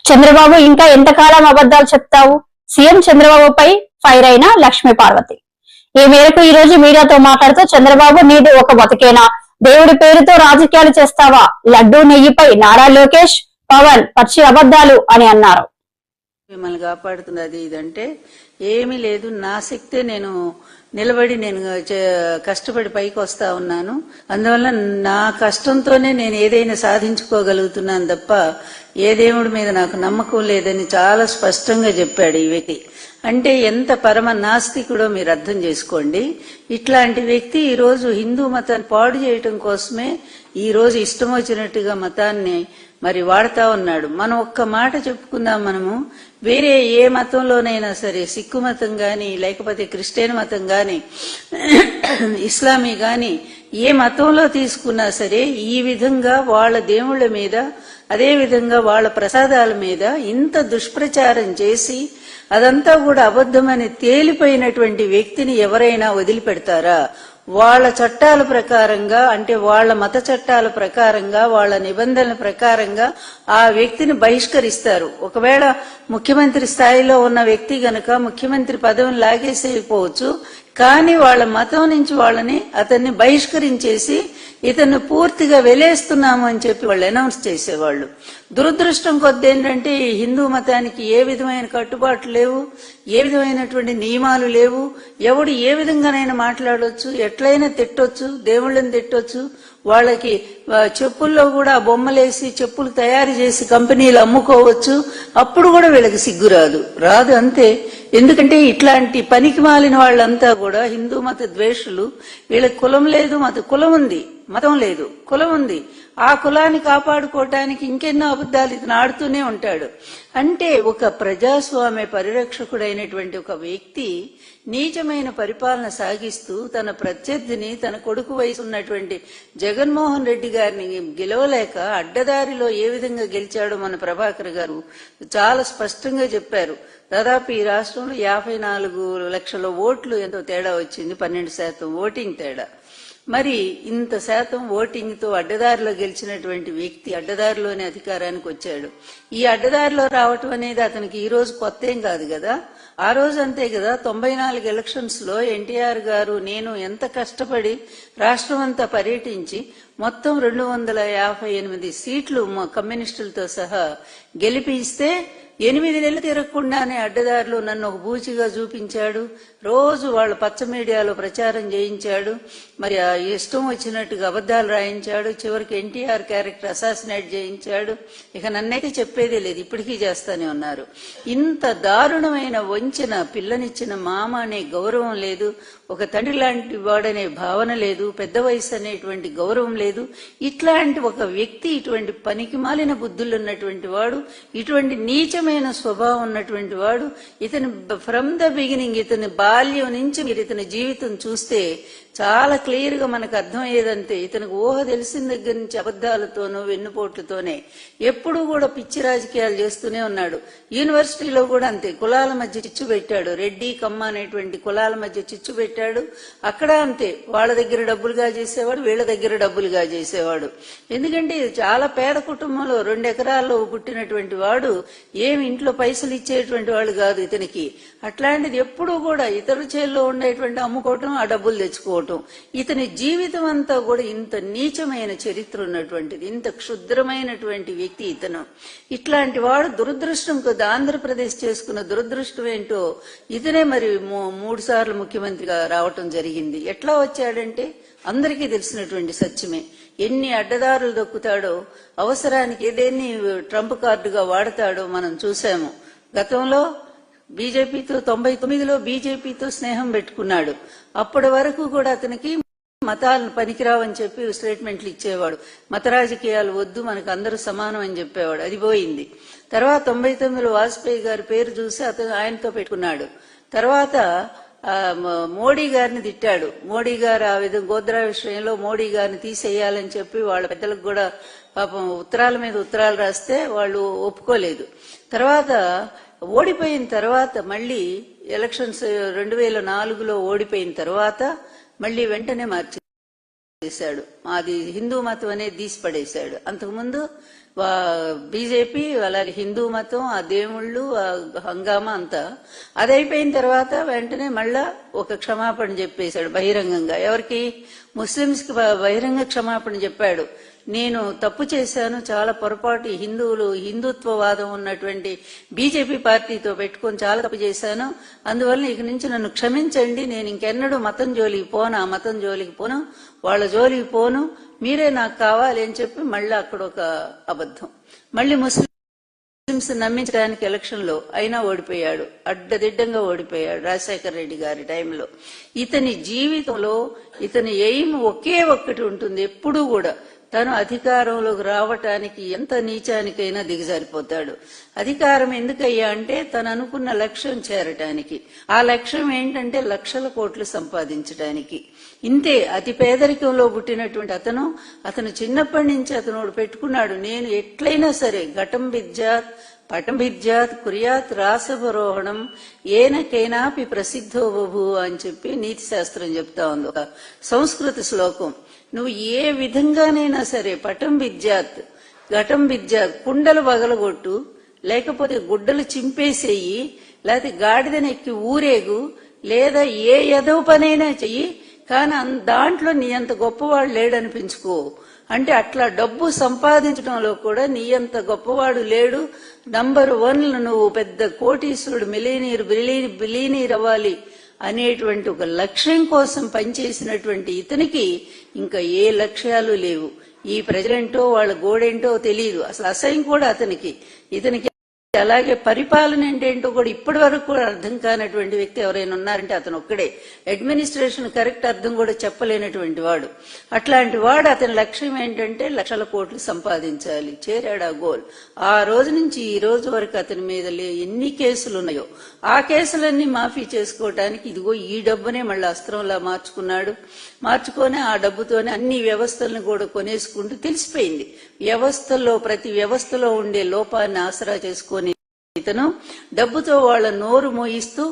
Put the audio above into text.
చంద్రబాబు ఇంకా ఎంతకాలం అబద్దాలు చెప్తావు? సీఎం చంద్రబాబుపై ఫైర్ అయిన లక్ష్మీ పార్వతి. ఈ మేరకు ఈ రోజు మీడియాతో మాట్లాడుతూ చంద్రబాబు నీది ఒక బతికేనా? దేవుడి పేరుతో రాజకీయాలు చేస్తావా? లడ్డూ నెయ్యిపై నారా లోకేష్ పవన్ పచ్చి అబద్దాలు అని అన్నారు. మిమ్మల్ని కాపాడుతున్నది ఇదంటే ఏమీ లేదు. నా శక్తే నేను నిలబడి నేను కష్టపడి పైకి వస్తా ఉన్నాను. అందువల్ల నా కష్టంతోనే నేను ఏదైనా సాధించుకోగలుగుతున్నాను తప్ప ఏ దేవుడి మీద నాకు నమ్మకం లేదని చాలా స్పష్టంగా చెప్పాడు ఈ వ్యక్తి. అంటే ఎంత పరమ నాస్తికుడో మీరు అర్థం చేసుకోండి. ఇట్లాంటి వ్యక్తి ఈ రోజు హిందూ మతాన్ని పాడు చేయటం కోసమే ఈ రోజు ఇష్టం వచ్చినట్టుగా మతాన్ని మరి వాడుతా ఉన్నాడు. మనం ఒక్క మాట చెప్పుకుందాం, మనము వేరే ఏ మతంలోనైనా సరే, సిక్కు మతం గాని లేకపోతే క్రిస్టియన్ మతం గాని ఇస్లామీ గాని ఏ మతంలో తీసుకున్నా సరే ఈ విధంగా వాళ్ళ దేవుళ్ళ మీద అదే విధంగా వాళ్ళ ప్రసాదాల మీద ఇంత దుష్ప్రచారం చేసి అదంతా కూడా అబద్ధమని తేలిపోయినటువంటి వ్యక్తిని ఎవరైనా వదిలిపెడతారా? వాళ్ళ చట్టాల ప్రకారంగా, అంటే వాళ్ళ మత చట్టాల ప్రకారంగా, వాళ్ళ నిబంధనల ప్రకారంగా ఆ వ్యక్తిని బహిష్కరిస్తారు. ఒకవేళ ముఖ్యమంత్రి స్థాయిలో ఉన్న వ్యక్తి గనక ముఖ్యమంత్రి పదవిని లాగేసేయకపోవచ్చు, కానీ వాళ్ళ మతం నుంచి అతన్ని బహిష్కరించేసి ఇతన్ని పూర్తిగా వెలేస్తున్నాము అని చెప్పి వాళ్ళు అనౌన్స్ చేసేవాళ్ళు. దురదృష్టం కొద్ది ఏంటంటే ఈ హిందూ మతానికి ఏ విధమైన కట్టుబాట్లు లేవు, ఏ విధమైనటువంటి నియమాలు లేవు. ఎవడు ఏ విధంగానైనా మాట్లాడొచ్చు, ఎట్లయినా తిట్టొచ్చు, దేవుళ్ళని తిట్టొచ్చు. వాళ్ళకి చెప్పుల్లో కూడా బొమ్మలేసి చెప్పులు తయారు చేసి కంపెనీలు అమ్ముకోవచ్చు. అప్పుడు కూడా వీళ్ళకి సిగ్గు రాదు అంతే. ఎందుకంటే ఇట్లాంటి పనికి మాలిన వాళ్ళంతా కూడా హిందూ మత ద్వేషులు. వీళ్ళకి కులం లేదు, కులం ఉంది, మతం లేదు, కులం ఉంది. ఆ కులాన్ని కాపాడుకోవటానికి ఇంకెన్నో అబద్ధాలు ఇతను ఆడుతూనే ఉంటాడు. అంటే ఒక ప్రజాస్వామ్య పరిరక్షకుడైనటువంటి ఒక వ్యక్తి నీచమైన పరిపాలన సాగిస్తూ తన ప్రత్యర్థిని, తన కొడుకు వయసు ఉన్నటువంటి జగన్మోహన్ రెడ్డి గారిని గెలవలేక అడ్డదారిలో ఏ విధంగా గెలిచాడో మన ప్రభాకర్ గారు చాలా స్పష్టంగా చెప్పారు. దాదాపు ఈ రాష్ట్రంలో 54 లక్షల ఓట్లు ఎంతో తేడా వచ్చింది, 12% ఓటింగ్ తేడా. మరి ఇంత శాతం ఓటింగ్ తో అడ్డదారిలో గెలిచినటువంటి వ్యక్తి అడ్డదారిలోనే అధికారానికి వచ్చాడు. ఈ అడ్డదారిలో రావటం అనేది అతనికి ఈ రోజు కొత్త ఏం కాదు కదా. ఆ రోజు అంతే కదా, 94 ఎలక్షన్స్ లో ఎన్టీఆర్ గారు నేను ఎంత కష్టపడి రాష్ట్రం అంతా పర్యటించి మొత్తం 258 సీట్లు కమ్యూనిస్టులతో సహా గెలిపిస్తే 8 నెలలు తిరగకుండానే అడ్డదారిలో నన్ను ఒక బూచిగా చూపించాడు. రోజు వాళ్ళ పచ్చ మీడియాలో ప్రచారం చేయించాడు. మరి ఇష్టం వచ్చినట్టుగా అబద్ధాలు రాయించాడు. చివరికి ఎన్టీఆర్ క్యారెక్టర్ అసాసినేట్ చేయించాడు. ఇక నన్నైతే చెప్పేదే లేదు, ఇప్పటికీ చేస్తానే ఉన్నారు. ఇంత దారుణమైన వంచన, పిల్లనిచ్చిన మామ అనే గౌరవం లేదు, ఒక తండ్రి లాంటి వాడనే భావన లేదు, పెద్ద వయసు అనేటువంటి గౌరవం లేదు. ఇట్లాంటి ఒక వ్యక్తి, ఇటువంటి పనికి మాలిన బుద్ధులు ఉన్నటువంటి వాడు, ఇటువంటి నీచమైన స్వభావం ఉన్నటువంటి వాడు, ఇతని ఫ్రమ్ ద బిగినింగ్, ఇతని బాల్యం నుంచి మీరు ఇతని జీవితం చూస్తే చాలా క్లియర్ గా మనకు అర్థమయ్యేదంటే ఇతనికి ఊహ తెలిసిన దగ్గర నుంచి అబద్ధాలతోనూ వెన్నుపోట్లతోనే ఎప్పుడూ కూడా పిచ్చి రాజకీయాలు చేస్తూనే ఉన్నాడు. యూనివర్సిటీలో కూడా అంతే, కులాల మధ్య చిచ్చు పెట్టాడు. రెడ్డి కమ్మ అనేటువంటి కులాల మధ్య చిచ్చు పెట్టాడు. అక్కడ అంతే, వాళ్ళ దగ్గర డబ్బులుగా చేసేవాడు, వీళ్ళ దగ్గర డబ్బులుగా చేసేవాడు. ఎందుకంటే చాలా పేద కుటుంబంలో 2 ఎకరాల్లో పుట్టినటువంటి వాడు ఏమి ఇంట్లో పైసలు ఇచ్చేటువంటి వాడు కాదు ఇతనికి. అట్లాంటిది ఎప్పుడూ కూడా ఇతరుల చేతిలో ఉండేటువంటి అమ్ముకోవటం, ఆ డబ్బులు తెచ్చుకోవటం. ఇతని జీవితం అంతా కూడా ఇంత నీచమైన చరిత్ర ఉన్నటువంటిది, ఇంత క్షుద్రమైనటువంటి వ్యక్తి ఇతను. ఇట్లాంటి వాడు దురదృష్టం కొద్ది ఆంధ్రప్రదేశ్ చేసుకున్న దురదృష్టం ఏంటో ఇతనే మరి 3 సార్లు ముఖ్యమంత్రిగా రావటం జరిగింది. ఎట్లా వచ్చాడంటే అందరికీ తెలిసినటువంటి సత్యమే. ఎన్ని అడ్డదారులు దొక్కుతాడో, అవసరానికి ఏదేన్ని ట్రంప్ కార్డుగా వాడతాడో మనం చూసాము. గతంలో బీజేపీతో 99లో బీజేపీతో స్నేహం పెట్టుకున్నాడు. అప్పటి వరకు కూడా అతనికి మతాలను పనికిరావని చెప్పి స్టేట్మెంట్లు ఇచ్చేవాడు. మత రాజకీయాలు వద్దు, మనకు అందరూ సమానం అని చెప్పేవాడు. అది పోయింది. తర్వాత 99లో వాజ్పేయి గారి పేరు చూసి అతను ఆయనతో పెట్టుకున్నాడు. తర్వాత మోడీ గారిని తిట్టాడు. మోడీ గారు ఆ విధంగా గోద్రా విషయంలో మోడీ గారిని తీసేయాలని చెప్పి వాళ్ళ పెద్దలకు కూడా పాపం ఉత్తరాల మీద ఉత్తరాలు రాస్తే వాళ్ళు ఒప్పుకోలేదు. తర్వాత ఓడిపోయిన తర్వాత మళ్ళీ ఎలక్షన్స్ 2004లో ఓడిపోయిన తర్వాత మళ్ళీ వెంటనే మార్చారు. చేశాడు. అది హిందూ మతం అనేది తీసి పడేశాడు. అంతకుముందు బీజేపీ అలాగే హిందూ మతం, ఆ దేవుళ్ళు, ఆ హంగామా అంతా అది అయిపోయిన తర్వాత వెంటనే మళ్ళా ఒక క్షమాపణ చెప్పేశాడు బహిరంగంగా. ఎవరికి? ముస్లింస్ కి బహిరంగ క్షమాపణ చెప్పాడు. నేను తప్పు చేశాను, చాలా పొరపాటు, హిందుత్వవాదం ఉన్నటువంటి బీజేపీ పార్టీతో పెట్టుకొని చాలా తప్పు చేశాను, అందువల్ల ఇక నుంచి నన్ను క్షమించండి, నేను ఇంకెన్నడూ మతం జోలికి పోను, ఆ మతం జోలికి పోను, వాళ్ళ జోలికి పోను, మీరే నాకు కావాలి అని చెప్పి మళ్ళీ అక్కడ ఒక అబద్ధం. మళ్ళీ ముస్లింస్ నమ్మించడానికి ఎలక్షన్ లో అయినా ఓడిపోయాడు, అడ్డదిడ్డంగా ఓడిపోయాడు రాజశేఖర రెడ్డి గారి టైంలో. ఇతని జీవితంలో ఇతని ఎయిమ్ ఒకే ఒక్కటి ఉంటుంది, ఎప్పుడూ కూడా తను అధికారంలోకి రావటానికి ఎంత నీచానికైనా దిగజారిపోతాడు. అధికారం ఎందుకయ్యా అంటే తను అనుకున్న లక్ష్యం చేరటానికి. ఆ లక్ష్యం ఏంటంటే లక్షల కోట్లు సంపాదించడానికి. ఇంతే. అతి పేదరికంలో పుట్టినటువంటి అతను చిన్నప్పటి నుంచి అతను పెట్టుకున్నాడు, నేను ఎట్లయినా సరే ఘటం విద్యాత్ పటం విద్యాత్ కుర్యాత్ రాసవరోహణం ఏనకైనాపి ప్రసిద్ధో బభూ అని చెప్పి నీతి శాస్త్రం చెప్తా ఉంది, ఒక సంస్కృత శ్లోకం. నువ్వు ఏ విధంగానైనా సరే పటం విద్యాత్ ఘటం విద్యాత్, కుండలు పగలగొట్టు, లేకపోతే గుడ్డలు చింపేసేయి, లేకపోతే గాడిదనెక్కి ఊరేగు, లేదా ఏ ఎదవ పనైనా చెయ్యి, కానీ దాంట్లో నీ అంత గొప్పవాడు లేడనిపించుకో. అంటే అట్లా డబ్బు సంపాదించడంలో కూడా నీ అంత గొప్పవాడు లేడు, నంబర్ 1 నువ్వు పెద్ద కోటీశ్వరుడు, బిలీనీర్ అవ్వాలి అనేటువంటి ఒక లక్ష్యం కోసం పనిచేసినటువంటి ఇతనికి ఇంకా ఏ లక్ష్యాలు లేవు. ఈ ప్రజలేంటో వాళ్ళ గోడేంటో తెలియదు, అసలు అసహ్యం కూడా ఇతనికి. అలాగే పరిపాలన ఏంటో కూడా ఇప్పటి వరకు కూడా అర్థం కానటువంటి వ్యక్తి ఎవరైనా ఉన్నారంటే అతను ఒక్కడే. అడ్మినిస్ట్రేషన్ కరెక్ట్ అర్థం కూడా చెప్పలేనటువంటి వాడు. అట్లాంటి వాడు అతని లక్ష్యం ఏంటంటే లక్షల కోట్లు సంపాదించాలి. చేరాడు ఆ గోల్. ఆ రోజు నుంచి ఈ రోజు వరకు అతని మీద ఎన్ని కేసులు ఉన్నాయో ఆ కేసులన్నీ మాఫీ చేసుకోవటానికి ఇదిగో ఈ డబ్బునే మళ్ళీ అస్త్రంలా మార్చుకొని ఆ డబ్బుతోనే అన్ని వ్యవస్థలను కూడా కొనేసుకుంటూ తెలిసిపోయింది. ప్రతి వ్యవస్థలో ఉండే లోపాన్ని ఆసరా చేసుకొని ఇతను డబ్బుతో వాళ్ళ నోరు మోయిస్తూ